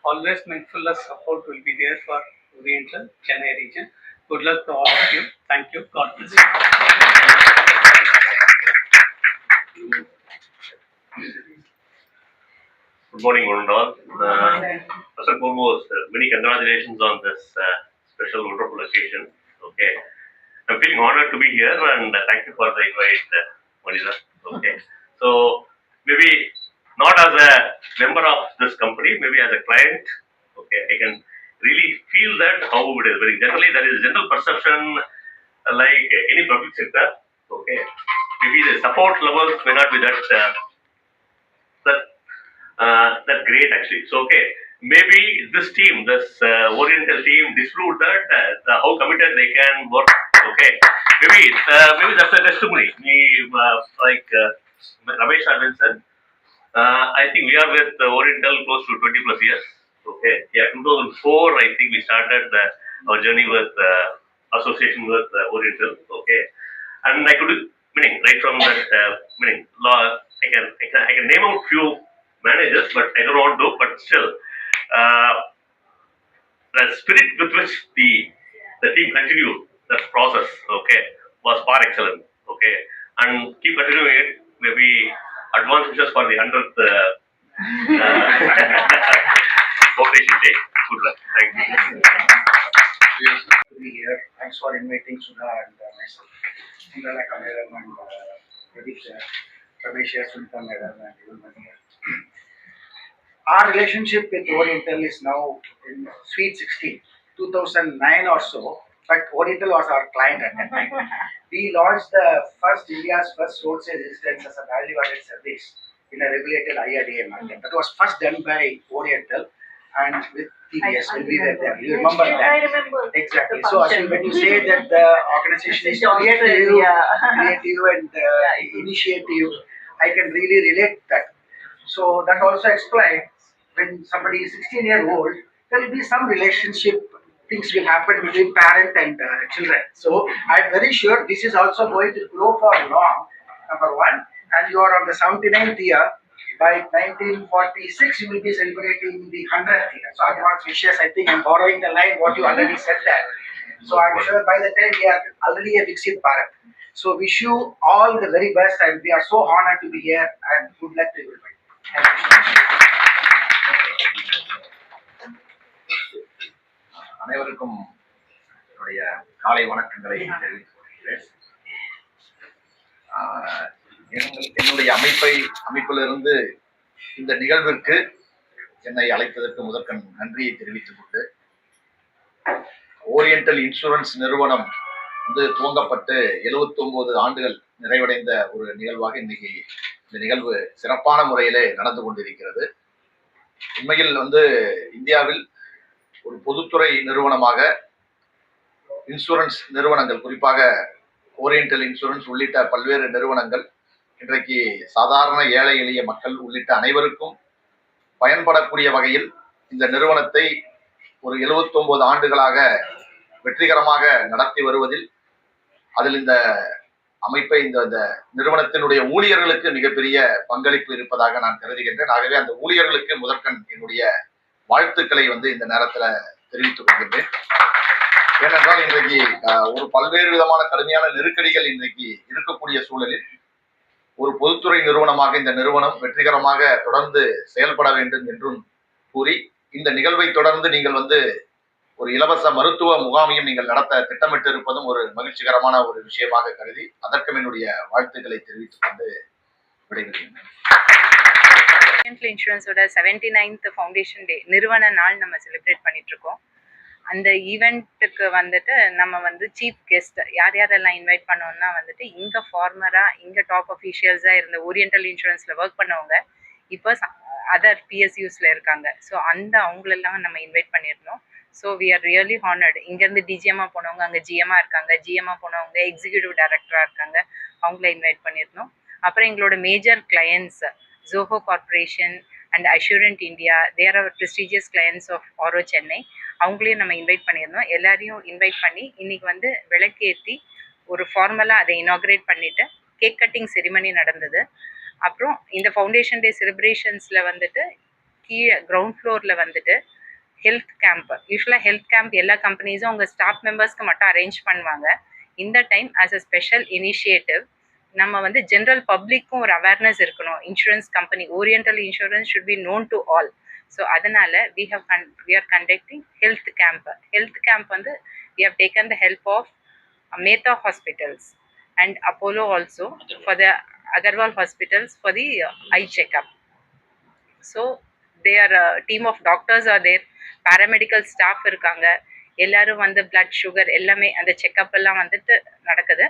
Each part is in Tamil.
always mindful of support will be there for Oriental Chennai region. Good luck to all of you. Thank you. God bless you. Good morning, one and all. First and foremost, many congratulations on this special wonderful occasion. Okay, I'm feeling honored to be here, and thank you for the invite, Manila. Okay, so maybe not as a member of this company, maybe as a client. Okay, I can really feel that how it is. Very generally, there is general perception like any public sector. Okay, maybe the support levels may not be that that great actually. So okay, maybe this team, this Oriental team, disproved that how committed they can work. Okay, maybe that's a testimony. Ramesh had mentioned. I think we are with Oriental close to 20 plus years. Okay, yeah, 2004 I think we started our journey with association with Oriental. Okay, and I could meaning right from that meaning law. I can name out few managers, but I don't want to. But still, uh, the spirit with which the team continued that process, okay, was far excellent. Okay, and keep continuing it. Maybe advance wishes for the 100th foundation day. Good luck. Thank you. To be here. Thanks for inviting Sudha and myself. Sundarleka madam and Pradeep sir, Ramesh Sunita madam and even Mani. Our relationship with Oriental is now in sweet 16, 2009 or so, but Oriental was our client at that time. We launched India's first roadside assistance as a value-added service in a regulated IRDA market. That was first done by Oriental and with TVS when we were there. You remember that? I remember. Exactly. So when you say that the organization is creative and initiative, I can really relate that. So that also explains when somebody is 16-year-old, there will be some relationship things will happen between parent and children. So I'm very sure this is also going to grow for long. Number one, and you are on the 79th year. By 1946, you will be celebrating the 100th year. So advance wishes. I think I'm borrowing the line what you already said that. So I'm sure by the time we are already a Viksit Bharat. So wish you all the very best, and we are so honored to be here. And good luck to everybody. அனைவருக்கும் என்னுடைய காலை வணக்கங்களை தெரிவித்துக் கொள்கிறேன். என்னுடைய அமைப்பிலிருந்து இந்த நிகழ்விற்கு என்னை அழைத்ததற்கு முதற்கண் நன்றியை தெரிவித்துக் கொண்டு, ஓரியண்டல் இன்சூரன்ஸ் நிறுவனம் துவங்கப்பட்டு 79 ஆண்டுகள் நிறைவடைந்த ஒரு நிகழ்வாக இன்னைக்கு இந்த நிகழ்வு சிறப்பான முறையிலே நடந்து கொண்டிருக்கிறது. உண்மையில் இந்தியாவில் ஒரு பொதுத்துறை நிறுவனமாக இன்சூரன்ஸ் நிறுவனங்கள், குறிப்பாக ஓரியண்டல் இன்சூரன்ஸ் உள்ளிட்ட பல்வேறு நிறுவனங்கள் இன்றைக்கு சாதாரண ஏழை எளிய மக்கள் உள்ளிட்ட அனைவருக்கும் பயன்படக்கூடிய வகையில் இந்த நிறுவனத்தை ஒரு 79 ஆண்டுகளாக வெற்றிகரமாக நடத்தி வருவதில், அதில் இந்த அமைப்பை இந்த நிறுவனத்தினுடைய ஊழியர்களுக்கு மிகப்பெரிய பங்களிப்பு இருப்பதாக நான் கருதுகின்றேன். ஆகவே அந்த ஊழியர்களுக்கு முதற்கண் என்னுடைய வாழ்த்துக்களை இந்த நேரத்துல தெரிவித்துக் கொள்கின்றேன். ஏனென்றால் இன்றைக்கு ஒரு பல்வேறு விதமான கடுமையான நெருக்கடிகள் இன்றைக்கு இருக்கக்கூடிய சூழலில் ஒரு பொதுத்துறை நிறுவனமாக இந்த நிறுவனம் வெற்றிகரமாக தொடர்ந்து செயல்பட வேண்டும் என்றும் கூறி, இந்த நிகழ்வை தொடர்ந்து நீங்கள் ஒரு இலவச மருத்துவ முகாமையும் நீங்கள் நடத்த திட்டமிட்டு இருப்பதும் ஒரு மகிழ்ச்சிகரமான ஒரு விஷயமாக கருதி அதற்கும் என்னுடைய வாழ்த்துக்களை தெரிவித்துக் கொண்டு விடைபெறுகின்றேன். இன்சூரன்ஸோட 79th ஃபவுண்டேஷன் டே நிறுவன நாள் நம்ம செலிப்ரேட் பண்ணிட்டு இருக்கோம். அந்த ஈவெண்ட்டுக்கு நம்ம சீஃப் கெஸ்ட் யார் யாரெல்லாம் இன்வைட் பண்ணோம்னா இங்கே ஃபார்மராக இங்கே டாப் அஃபீஷியல்ஸாக இருந்த ஓரியண்டல் இன்சூரன்ஸில் ஒர்க் பண்ணவங்க இப்போ அதர் பிஎஸ்யூஸில் இருக்காங்க. ஸோ அவங்களெல்லாம் நம்ம இன்வைட் பண்ணியிருந்தோம். So we are really honoured. இங்கேருந்து டிஜிஎம்மாக போனவங்க அங்கே ஜிஎம்மாக இருக்காங்க, ஜிஎம்மாக போனவங்க எக்ஸிக்யூட்டிவ் டைரக்டராக இருக்காங்க, அவங்கள இன்வைட் பண்ணியிருந்தோம். அப்புறம் எங்களோட major clients Zoho Corporation and Assurant India, they are our prestigious clients of Oro Chennai. அவங்களையும் நம்ம இன்வைட் பண்ணியிருந்தோம். எல்லாரையும் இன்வைட் பண்ணி இன்னைக்கு விளக்கேற்றி ஒரு ஃபார்மலாக அதை இனாக்ரேட் பண்ணிவிட்டு கேக் கட்டிங் செரிமனி நடந்தது. அப்புறம் இந்த ஃபவுண்டேஷன் டே செலிப்ரேஷன்ஸில் கீழே கிரவுண்ட் ஃப்ளோரில் வந்துட்டு ஹெல்த் கேம்ப், யூஸ்வலாக ஹெல்த் கேம்ப் எல்லா கம்பெனிஸும் அவங்க ஸ்டாஃப் மெம்பர்ஸ்க்கு மட்டும் அரேஞ்ச் பண்ணுவாங்க. இந்த time as a special initiative நம்ம வந்து ஜென்ரல் பப்ளிக்கும் ஒரு அவேர்னஸ் இருக்கணும். Insurance company oriental insurance should be known to all. So அதனால we are conducting health camp. Health camp வந்து we have taken the help of Mehta hospitals and Apollo also for the Agarwal hospitals for the eye checkup. So their team of doctors are there, paramedical staff இருக்காங்க, எல்லாரும் வந்து பிளட் சுகர் எல்லாமே அந்த செக்அப் எல்லாம் வந்துட்டு நடக்குது.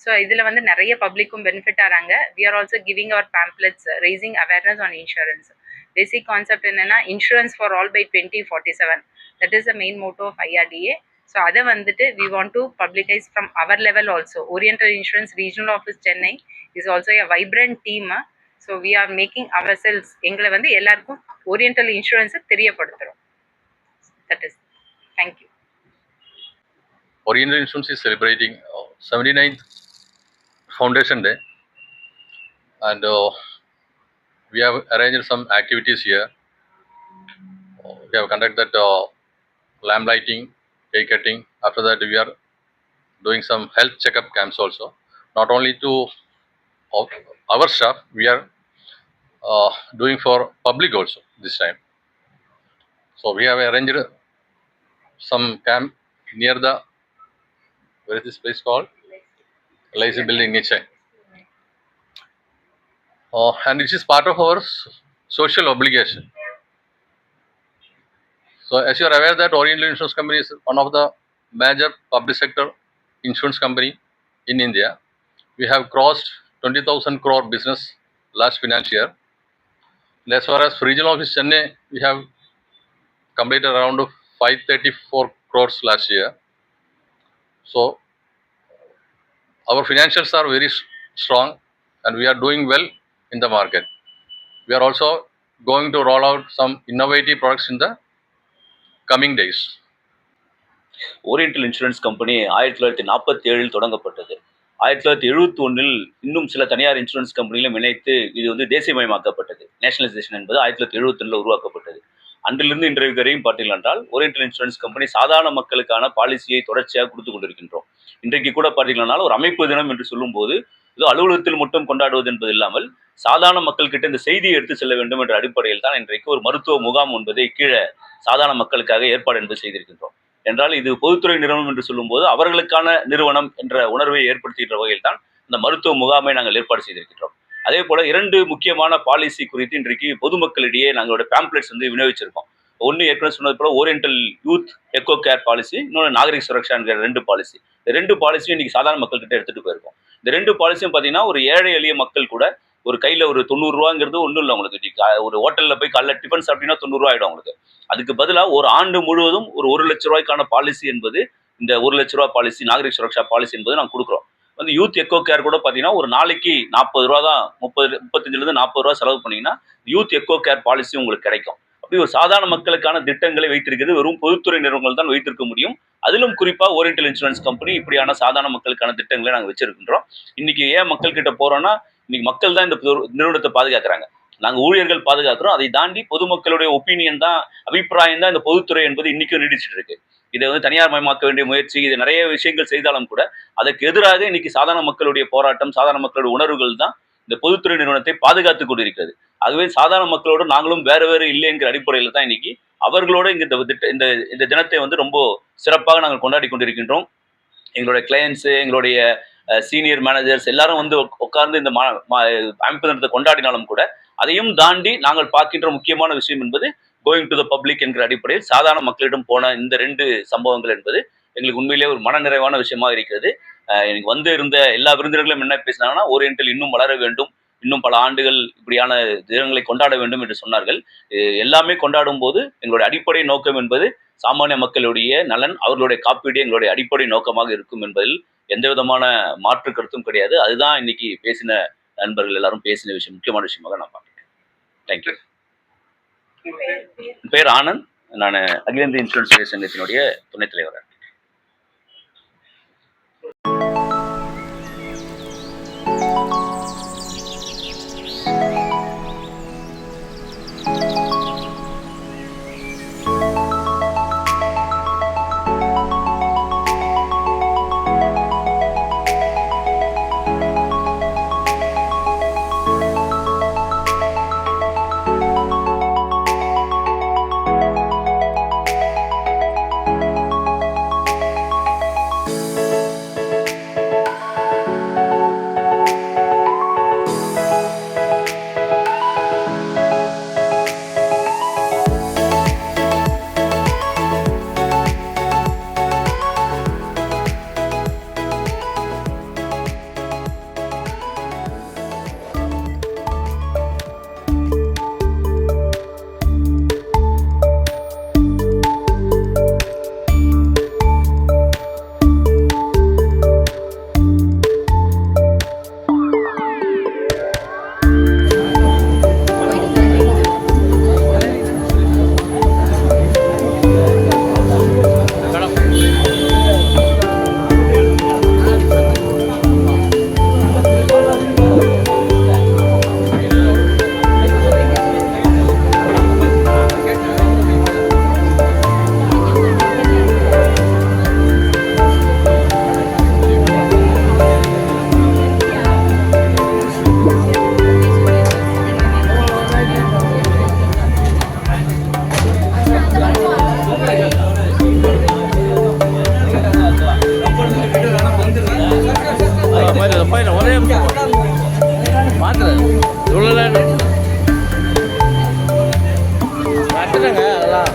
ஸோ இதில் வந்து நிறைய பப்ளிக்கும் பெனிஃபிட் ஆகிறாங்க. We are also giving our pamphlets raising awareness on insurance. Basic concept என்னென்னா insurance for all by 2047, that is the main motto of IRDA. So அதை வந்துட்டு we want to publicise from our level also. Oriental insurance regional office Chennai is also a vibrant team. So we are making our cells, எங்களை வந்து எல்லாருக்கும் ஓரியண்டல் இன்சூரன்ஸை தெரியப்படுத்துகிறோம். That is, thank you. Oriental Insurance is celebrating 79th Foundation Day, and we have arranged some activities here. We have conducted lamp lighting, cake cutting. After that, we are doing some health checkup camps also. Not only to our staff, we are doing for public also this time. So we have arranged some camp near the, where is this place called? LIC building niche. And it is part of our social obligation. So as you are aware that Oriental Insurance Company is one of the major public sector insurance company in India. We have crossed 20,000 crore business last financial year. And as far as regional office Chennai, we have completed around 534 crores last year. So our financials are very strong and we are doing well in the market. We are also going to roll out some innovative products in the coming days. Oriental insurance company 1947 தொடங்கப்பட்டது. 1971 இன்னும் சில தனியார் இன்சூரன்ஸ் கம்பெனிகளும் இணைத்து இது வந்து தேசியமயமாக்கப்பட்டது. நேஷனலைசேஷன் என்பது 1971 உருவாக்கப்பட்டது. அன்றிலிருந்து இன்றைக்கு வரையும் பார்த்தீர்கள் என்றால் ஓரியண்டல் இன்சூரன்ஸ் கம்பெனி சாதாரண மக்களுக்கான பாலிசியை தொடர்ச்சியாக கொடுத்து கொண்டிருக்கின்றோம். இன்றைக்கு கூட பார்த்தீங்கன்னா ஒரு அமைப்பு தினம் என்று சொல்லும்போது இது அலுவலகத்தில் மட்டும் கொண்டாடுவது என்பது இல்லாமல் சாதாரண மக்கள்கிட்ட இந்த செய்தியை எடுத்து செல்ல வேண்டும் என்ற அடிப்படையில் தான் இன்றைக்கு ஒரு மருத்துவ முகாம் என்பதை கீழே சாதாரண மக்களுக்காக ஏற்பாடு என்பது செய்திருக்கின்றோம். என்றால் இது பொதுத்துறை நிறுவனம் என்று சொல்லும்போது அவர்களுக்கான நிறுவனம் என்ற உணர்வை ஏற்படுத்துகின்ற வகையில் தான் இந்த மருத்துவ முகாமை நாங்கள் ஏற்பாடு செய்திருக்கின்றோம். அதே போல 2 முக்கியமான பாலிசி குறித்து இன்றைக்கு பொதுமக்களிடையே நாங்களோட பேம்ப்ளெட்ஸ் வந்து விநியோகிச்சிருக்கோம். ஒன்று ஏற்கனவே சொன்னது போல oriental youth echo care policy, இன்னொன்று நாகரிக் சுரக்ஷா என்கிற 2 பாலிசி. இந்த 2 பாலிசியும் இன்னைக்கு சாதாரண மக்கள்கிட்ட எடுத்துட்டு போயிருக்கோம். இந்த 2 பாலிசியும் பார்த்தீங்கன்னா ஒரு ஏழை எளிய மக்கள் கூட ஒரு கையில் ஒரு 90 ரூபாங்கிறது ஒன்றும் இல்லை. உங்களுக்கு ஒரு ஹோட்டலில் போய் காலைல டிஃபன் சாப்பிட்டீங்கன்னா 90 ரூபா ஆகிடும் உங்களுக்கு. அதுக்கு பதிலாக ஒரு ஆண்டு முழுவதும் ஒரு 1 லட்ச ரூபாய்க்கான பாலிசி என்பது இந்த 1 லட்ச ரூபா பாலிசி நாகரிக் சுரக்ஷா பாலிசி என்பது நாங்கள் கொடுக்குறோம். வந்து யூத் எக்கோ கேர் கூட பார்த்தீங்கன்னா ஒரு நாளைக்கு 40 ரூபா தான், 35 40 ரூபா செலவு பண்ணிங்கன்னா யூத் எக்கோ கேர் பாலிசி உங்களுக்கு கிடைக்கும். அப்படி ஒரு சாதாரண மக்களுக்கான திட்டங்களை வைத்திருக்கிறது வெறும் பொதுத்துறை நிறுவனங்கள் தான் வைத்திருக்க முடியும். அதிலும் குறிப்பாக ஓரியண்டல் இன்சூரன்ஸ் கம்பெனி இப்படியான சாதாரண மக்களுக்கான திட்டங்களை நாங்கள் வச்சிருக்கின்றோம். இன்னைக்கு ஏன் மக்கள் கிட்ட போறோம்னா இன்னைக்கு மக்கள் தான் இந்த நிறுவனத்தை பாதுகாக்கிறாங்க. நாங்கள் ஊழியர்கள் பாதுகாக்கிறோம். அதை தாண்டி பொதுமக்களுடைய ஒப்பீனியன் தான், அபிப்பிராயம் தான் இந்த பொதுத்துறை என்பது இன்னைக்கும் நீடிச்சுட்டு இருக்கு. இதை வந்து தனியார் மயமாக்க வேண்டிய முயற்சி, இது நிறைய விஷயங்கள் செய்தாலும் கூட அதற்கு எதிராக இன்னைக்கு சாதாரண மக்களுடைய போராட்டம், சாதாரண மக்களுடைய உணர்வுகள் தான் இந்த பொதுத்துறை நிறுவனத்தை பாதுகாத்து கொண்டிருக்கிறது. ஆகவே சாதாரண மக்களோடு நாங்களும் வேற இல்லைங்கிற அடிப்படையில் தான் இன்னைக்கு அவர்களோட இங்க இந்த தினத்தை வந்து ரொம்ப சிறப்பாக நாங்கள் கொண்டாடி கொண்டிருக்கின்றோம். எங்களுடைய கிளையன்ஸு, எங்களுடைய சீனியர் மேனேஜர்ஸ் எல்லாரும் வந்து உட்கார்ந்து இந்த அமைப்பு தினத்தை கொண்டாடினாலும் கூட அதையும் தாண்டி நாங்கள் பார்க்கின்ற முக்கியமான விஷயம் என்பது கோயிங் டு த பப்ளிக் என்கிற அடிப்படையில் சாதாரண மக்களிடம் போன இந்த 2 சம்பவங்கள் என்பது எங்களுக்கு உண்மையிலேயே ஒரு மனநிறைவான விஷயமாக இருக்கிறது. எனக்கு வந்து இருந்த எல்லா விருந்தினர்களும் என்ன பேசினாங்கன்னா ஓரியண்டல் இன்னும் வளர வேண்டும், இன்னும் பல ஆண்டுகள் இப்படியான தினங்களை கொண்டாட வேண்டும் என்று சொன்னார்கள். எல்லாமே கொண்டாடும் போது எங்களுடைய அடிப்படை நோக்கம் என்பது சாமானிய மக்களுடைய நலன், அவர்களுடைய காப்பீடு எங்களுடைய அடிப்படை நோக்கமாக இருக்கும் என்பதில் எந்த விதமான மாற்று கருத்தும் கிடையாது. அதுதான் இன்னைக்கு பேசின நண்பர்கள் எல்லாரும் பேசின விஷயம், முக்கியமான விஷயமாக நான் பார்க்கிறேன். தேங்க்யூ. என் பேர் ஆனந்த். நான் அகில இந்திய இன்சூரன்ஸ் சங்கத்தினுடைய துணைத் தலைவர். இவ்வளோ பார்த்துட்டேங்க அதெல்லாம்.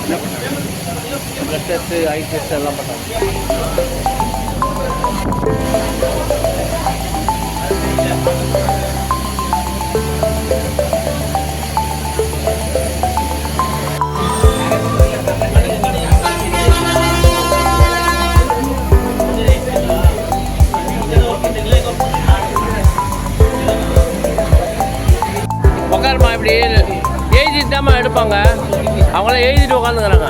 பிளட் டெஸ்ட்டு ஐ டெஸ்ட் எல்லாம் பண்ணாங்க. உட்காருமா இப்படி எழுதிட்டு தாம்மா எடுப்பாங்க. அவங்களாம் எழுதிட்டு உட்காந்துக்கிறாங்க.